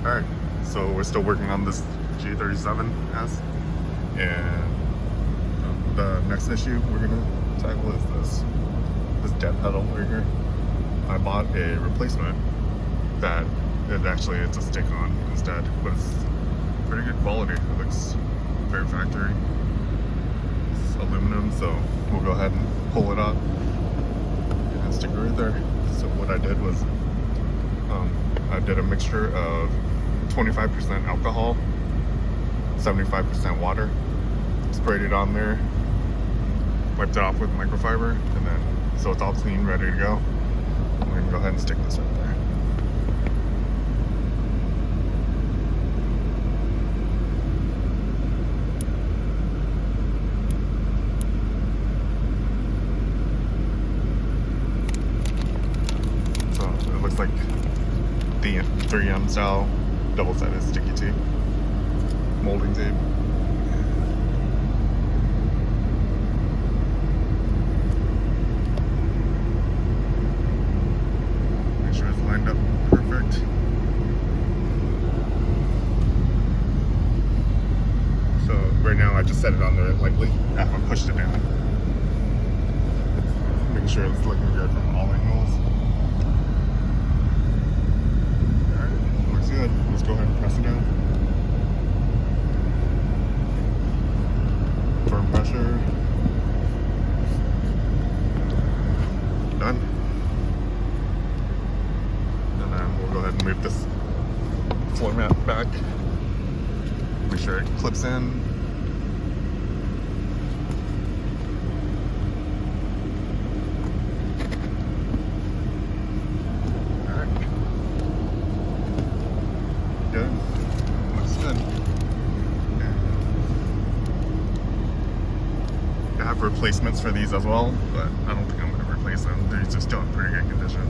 Alright, so we're still working on this G37S, and the next issue we're gonna tackle is this dead pedal right here. I bought a replacement that it's a stick-on instead, but it's pretty good quality. It looks very factory. It's aluminum, so we'll go ahead and pull it up and stick it right there. So what I did was I did a mixture of 25% alcohol, 75% water, sprayed it on there, wiped it off with microfiber, and then so it's all clean, ready to go. We're gonna go ahead and stick this right there. So it looks like the 3M style double-sided sticky tape, molding tape. Make sure it's lined up perfect. So right now I just set it on there lightly. I haven't pushed it down. Make sure it's looking good from all angles. Good. Let's go ahead and press it down. Firm pressure. Done. And then we'll go ahead and move this floor mat back. Make sure it clips in. Good. Looks good. I have replacements for these as well, but I don't think I'm going to replace them. They're just still in pretty good condition.